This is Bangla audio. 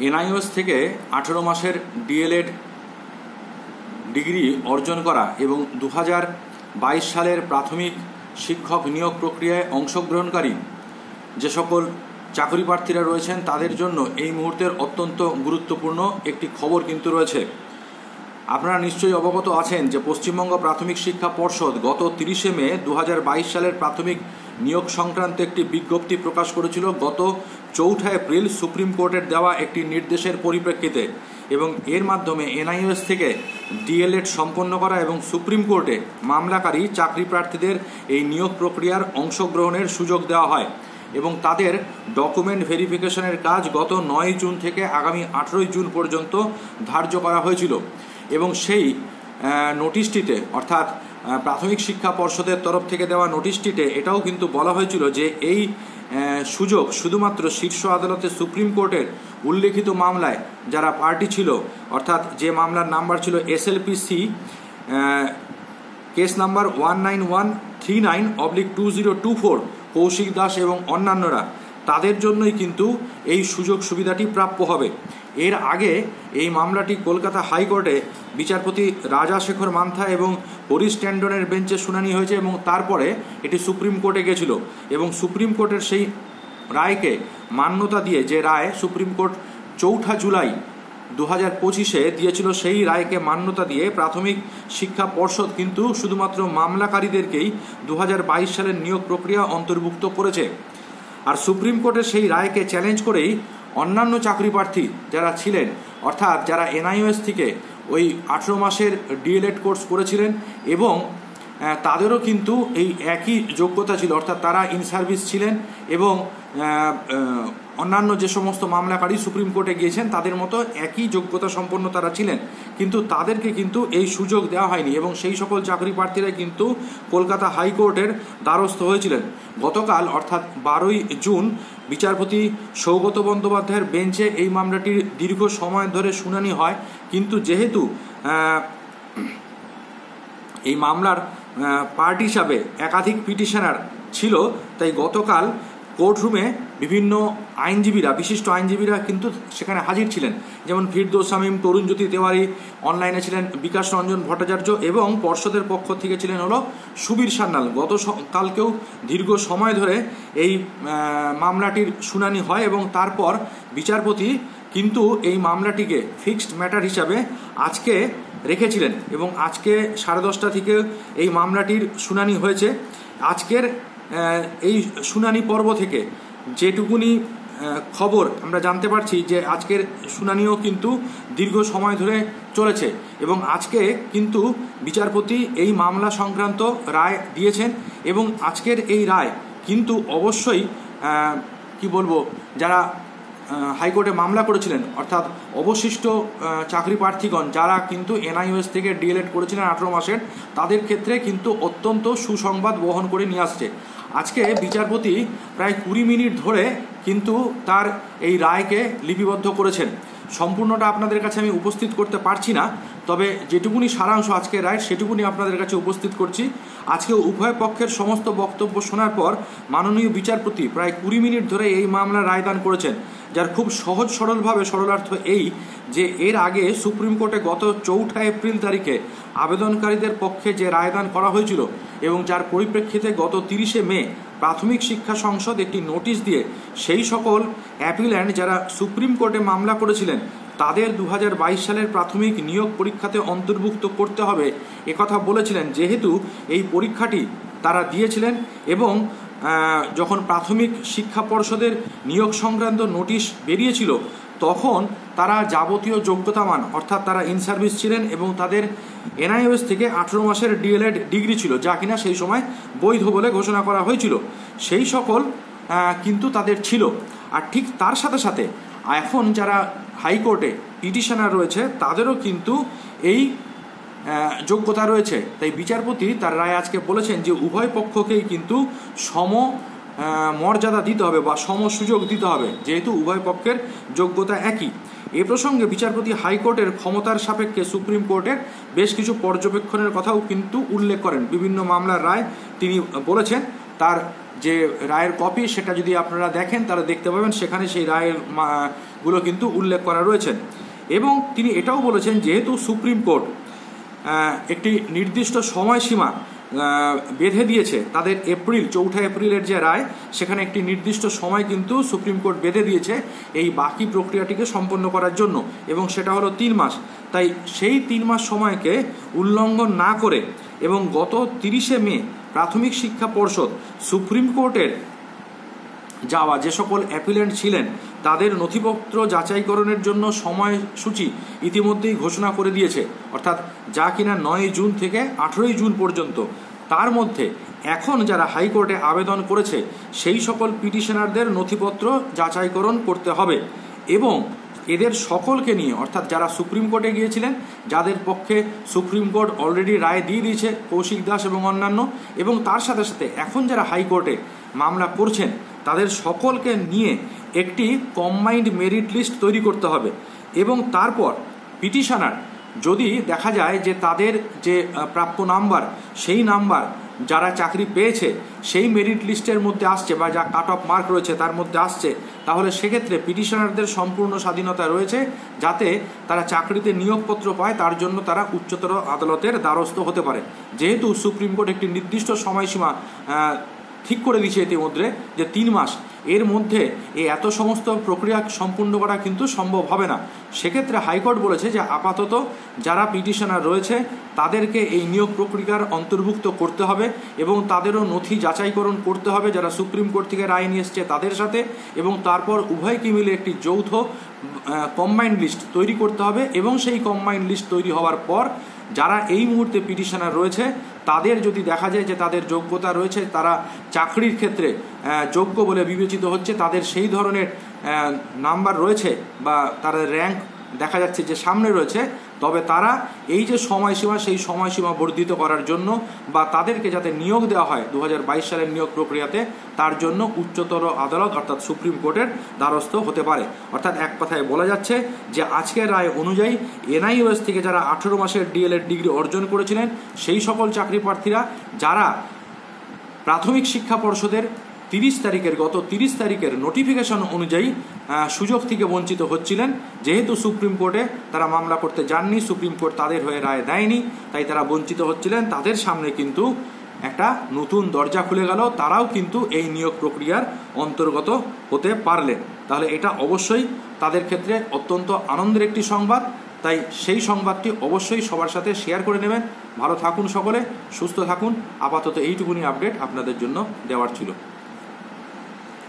এনআইওএস থেকে 18 মাসের ডিএলএড ডিগ্রি অর্জন করা এবং 2022 সালের প্রাথমিক শিক্ষক নিয়োগ প্রক্রিয়ায় অংশগ্রহণকারী যে সকল চাকরি প্রার্থীরা রয়েছেন তাদের জন্য এই মুহূর্তের অত্যন্ত গুরুত্বপূর্ণ একটি খবর কিন্তু রয়েছে। আপনারা নিশ্চয়ই অবগত আছেন যে পশ্চিমবঙ্গ প্রাথমিক শিক্ষা পর্ষদ গত 30 মে 2022 সালের প্রাথমিক নিয়োগ সংক্রান্ত একটি বিজ্ঞপ্তি প্রকাশ করেছিল গত 4 এপ্রিল সুপ্রিম কোর্টের দেওয়া একটি নির্দেশের পরিপ্রেক্ষিতে, এবং এর মাধ্যমে এনআইওএস থেকে ডিএলএড সম্পন্ন করা এবং সুপ্রিম কোর্টে মামলাকারী চাকরি প্রার্থীদের এই নিয়োগ প্রক্রিয়ার অংশগ্রহণের সুযোগ দেওয়া হয় এবং তাদের ডকুমেন্ট ভেরিফিকেশনের কাজ গত 9 জুন থেকে আগামী 18 জুন পর্যন্ত ধার্য করা হয়েছিল। এবং সেই নোটিশটিতে অর্থাৎ প্রাথমিক শিক্ষা পর্ষদের তরফ থেকে দেওয়া নোটিশটিতে এটাও কিন্তু বলা হয়েছিল যে এই সুযোগ শুধুমাত্র শীর্ষ আদালতে সুপ্রিম কোর্টের উল্লেখিত মামলায় যারা পার্টি ছিল, অর্থাৎ যে মামলার নাম্বার ছিল SLPC case number 19139/2024 Koushik Das এবং অন্যান্যরা, তাদের জন্যই কিন্তু এই সুযোগ সুবিধাটি প্রাপ্য হবে। এর আগে এই মামলাটি কলকাতা হাইকোর্টে বিচারপতি রাজাশেখর মান্থা এবং হরিশ ট্যান্ডনের বেঞ্চে শুনানি হয়েছে এবং তারপরে এটি সুপ্রিম কোর্টে গেছিল এবং সুপ্রিম কোর্টের সেই রায়কে মান্যতা দিয়ে, যে রায় সুপ্রিম কোর্ট 4 জুলাই 2025 দিয়েছিল, সেই রায়কে মান্যতা দিয়ে প্রাথমিক শিক্ষা পর্ষদ কিন্তু শুধুমাত্র মামলাকারীদেরকেই 2022 সালের নিয়োগ প্রক্রিয়া অন্তর্ভুক্ত করেছে। আর সুপ্রিম কোর্টের সেই রায়কে চ্যালেঞ্জ করেই অন্যান্য চাকরি প্রার্থী যারা ছিলেন, অর্থাৎ যারা এনআইওএস থেকে ওই 18 মাসের ডিএলএড কোর্স করেছিলেন এবং তাদেরও কিন্তু এই একই যোগ্যতা ছিল, অর্থাৎ তারা ইন সার্ভিস ছিলেন এবং অন্যান্য যে সমস্ত মামলাকারী সুপ্রিম কোর্টে গিয়েছেন তাদের মতো একই যোগ্যতা সম্পন্ন তারা ছিলেন, কিন্তু তাদেরকে কিন্তু এই সুযোগ দেওয়া হয়নি এবং সেই সকল চাকরি প্রার্থীরা কিন্তু কলকাতা হাইকোর্টের দ্বারস্থ হয়েছিলেন। গতকাল অর্থাৎ 12 জুন বিচারপতি সৌগত বন্দ্যোপাধ্যায়ের বেঞ্চে এই মামলাটির দীর্ঘ সময় ধরে শুনানি হয়, কিন্তু যেহেতু এই মামলার পার্টি হিসাবে একাধিক পিটিশনার ছিল, তাই গতকাল কোর্টরুমে বিভিন্ন আইনজীবীরা, বিশিষ্ট আইনজীবীরা কিন্তু সেখানে হাজির ছিলেন, যেমন ফিরদৌস শামীম, তরুণজ্যোতি তেওয়ারি, অনলাইনে ছিলেন বিকাশ রঞ্জন ভট্টাচার্য এবং পর্ষদের পক্ষ থেকে ছিলেন হলো সুবীর সান্যাল। কালকেও দীর্ঘ সময় ধরে এই মামলাটির শুনানি হয় এবং তারপর বিচারপতি কিন্তু এই মামলাটিকে ফিক্সড ম্যাটার হিসাবে আজকে রেখেছিলেন এবং আজকে 10:30 থেকে এই মামলাটির শুনানি হয়েছে। আজকের এই শুনানি পর্ব থেকে যেটুকুনি খবর আমরা জানতে পারছি যে আজকের শুনানিও কিন্তু দীর্ঘ সময় ধরে চলেছে এবং আজকে কিন্তু বিচারপতি এই মামলা সংক্রান্ত রায় দিয়েছেন এবং আজকের এই রায় কিন্তু অবশ্যই যারা হাইকোর্টে মামলা করেছিলেন, অর্থাৎ অবশিষ্ট চাকরি প্রার্থীগণ যারা কিন্তু এনআইওএস থেকে ডিএলএড করেছিলেন 18 মাসের, তাদের ক্ষেত্রে কিন্তু অত্যন্ত সুসংবাদ বহন করে নিয়ে আসছে। আজকে বিচারপতি প্রায় 20 মিনিট ধরে কিন্তু তার এই রায়কে লিপিবদ্ধ করেছেন। সম্পূর্ণটা আপনাদের কাছে আমি উপস্থিত করতে পারছি না, তবে যেটুকুনি সারাংশ আজকের রায় সেটুকুনি আপনাদের কাছে উপস্থিত করছি। আজকে উভয় পক্ষের সমস্ত বক্তব্য শোনার পর মাননীয় বিচারপতি প্রায় 20 মিনিট ধরে এই মামলার রায়দান করেছেন, যার খুব সহজ সরলভাবে সরলার্থ এই যে এর আগে সুপ্রিম কোর্টে গত 4 এপ্রিল তারিখে আবেদনকারীদের পক্ষে যে রায়দান করা হয়েছিল এবং যার পরিপ্রেক্ষিতে গত 30 মে প্রাথমিক শিক্ষা সংসদ একটি নোটিশ দিয়ে সেই সকল অ্যাপিল্যান্ট যারা সুপ্রিম কোর্টে মামলা করেছিলেন তাদের 2022 সালের প্রাথমিক নিয়োগ পরীক্ষাতে অন্তর্ভুক্ত করতে হবে একথা বলেছিলেন, যেহেতু এই পরীক্ষাটি তারা দিয়েছিলেন এবং যখন প্রাথমিক শিক্ষা পর্ষদের নিয়োগ সংক্রান্ত নোটিশ বেরিয়েছিল তখন তারা যাবতীয় যোগ্যতামান, অর্থাৎ তারা ইন সার্ভিস ছিলেন এবং তাদের এনআইওএস থেকে 18 মাসের ডিএলএড ডিগ্রি ছিল, যা কিনা সেই সময় বৈধ বলে ঘোষণা করা হয়েছিল, সেই সকল কিন্তু তাদের ছিল। আর ঠিক তার সাথে সাথে এখন যারা হাইকোর্টে পিটিশনার রয়েছে তাদেরও কিন্তু এই যোগ্যতা রয়েছে। তাই বিচারপতি তার রায় আজকে বলেছেন যে উভয় পক্ষকেই কিন্তু সম মর্যাদা দিতে হবে বা সম সুযোগ দিতে হবে, যেহেতু উভয় পক্ষের যোগ্যতা একই। এ প্রসঙ্গে বিচারপতি হাইকোর্টের ক্ষমতার সাপেক্ষে সুপ্রিম কোর্টের বেশ কিছু পর্যবেক্ষণের কথাও কিন্তু উল্লেখ করেন। বিভিন্ন মামলার রায় তিনি বলেছেন তার যে রায়ের কপি সেটা যদি আপনারা দেখেন তাহলে দেখতে পাবেন সেখানে সেই রায়ের গুলো কিন্তু উল্লেখ করা রয়েছেন। এবং তিনি এটাও বলেছেন যেহেতু সুপ্রিম কোর্ট একটি নির্দিষ্ট সময়সীমা বেঁধে দিয়েছে, তাদের চৌঠা এপ্রিলের যে রায় সেখানে একটি নির্দিষ্ট সময় কিন্তু সুপ্রিম কোর্ট বেঁধে দিয়েছে এই বাকি প্রক্রিয়াটিকে সম্পন্ন করার জন্য, এবং সেটা হলো 3 মাস। তাই সেই 3 মাস সময়কে উল্লঙ্ঘন না করে এবং গত 30শে মে প্রাথমিক শিক্ষা পর্ষদ সুপ্রিম কোর্টের যাওয়া যে সকল অ্যাপিলেন্ট ছিলেন তাদের নথিপত্র যাচাইকরণের জন্য সময়সূচি ইতিমধ্যেই ঘোষণা করে দিয়েছে, অর্থাৎ যা কিনা 9 জুন থেকে 18 জুন পর্যন্ত। তার মধ্যে এখন যারা হাইকোর্টে আবেদন করেছে সেই সকল পিটিশনারদের নথিপত্র যাচাইকরণ করতে হবে এবং এদের সকলকে নিয়ে, অর্থাৎ যারা সুপ্রিম কোর্টে গিয়েছিলেন, যাদের পক্ষে সুপ্রিম কোর্ট অলরেডি রায় দিয়ে দিয়েছে, কৌশিক দাস এবং অন্যান্য, এবং তার সাথে সাথে এখন যারা হাইকোর্টে মামলা করছেন তাদের সকলকে নিয়ে একটি কম্বাইন্ড মেরিট লিস্ট তৈরি করতে হবে। এবং তারপর পিটিশনার যদি দেখা যায় যে তাদের যে প্রাপ্য নাম্বার সেই নাম্বার যারা চাকরি পেয়েছে সেই মেরিট লিস্টের মধ্যে আসছে বা যা কাট অফ মার্ক রয়েছে তার মধ্যে আসছে, তাহলে সেক্ষেত্রে পিটিশনারদের সম্পূর্ণ স্বাধীনতা রয়েছে যাতে তারা চাকরিতে নিয়োগপত্র পায়, তার জন্য তারা উচ্চতর আদালতের দ্বারস্থ হতে পারে। যেহেতু সুপ্রিম কোর্ট একটি নির্দিষ্ট সময়সীমা ঠিক করে দিয়েছে ইতিমধ্যে যে 3 মাস, এর মধ্যে এই এত সমস্ত প্রক্রিয়া সম্পূর্ণ করা কিন্তু সম্ভব হবে না। সেক্ষেত্রে হাইকোর্ট বলেছে যে আপাতত যারা পিটিশনার রয়েছে তাদেরকে এই নিয়োগ প্রক্রিয়ার অন্তর্ভুক্ত করতে হবে এবং তাদেরও নথি যাচাইকরণ করতে হবে যারা সুপ্রিম কোর্ট থেকে রায় নিয়ে এসছে তাদের সাথে, এবং তারপর উভয়কে মিলে একটি যৌথ কম্বাইন্ড লিস্ট তৈরি করতে হবে। এবং সেই কম্বাইন্ড লিস্ট তৈরি হওয়ার পর যারা এই মুহূর্তে পিটিশনার রয়েছে তাদের যদি দেখা যায় যে তাদের যোগ্যতা রয়েছে, তারা চাকরির ক্ষেত্রে যোগ্য বলে বিবেচিত হচ্ছে, তাদের সেই ধরনের নাম্বার রয়েছে বা তাদের র্যাঙ্ক দেখা যাচ্ছে যে সামনে রয়েছে, তবে তারা এই যে সময়সীমা সেই সময়সীমা বর্ধিত করার জন্য বা তাদেরকে যাতে নিয়োগ দেওয়া হয় 2022 সালের নিয়োগ প্রক্রিয়াতে, তার জন্য উচ্চতর আদালত অর্থাৎ সুপ্রিম কোর্টের দ্বারস্থ হতে পারে। অর্থাৎ এক কথায় বলা যাচ্ছে যে আজকের রায় অনুযায়ী এনআইওএস থেকে যারা 18 মাসের ডিএলএড ডিগ্রি অর্জন করেছিলেন সেই সকল চাকরি প্রার্থীরা যারা প্রাথমিক শিক্ষা পর্ষদের গত 30 তারিখের নোটিফিকেশন অনুযায়ী সুযোগ থেকে বঞ্চিত হচ্ছিলেন, যেহেতু সুপ্রিম কোর্টে তারা মামলা করতে যাননি, সুপ্রিম কোর্ট তাদের হয়ে রায় দেয়নি, তাই তারা বঞ্চিত হচ্ছিলেন, তাদের সামনে কিন্তু একটা নতুন দরজা খুলে গেল, তারাও কিন্তু এই নিয়োগ প্রক্রিয়ার অন্তর্গত হতে পারলেন। তাহলে এটা অবশ্যই তাদের ক্ষেত্রে অত্যন্ত আনন্দের একটি সংবাদ, তাই সেই সংবাদটি অবশ্যই সবার সাথে শেয়ার করে নেবেন। ভালো থাকুন সকলে, সুস্থ থাকুন। আপাতত এইটুকুনি আপডেট আপনাদের জন্য দেওয়ার ছিল।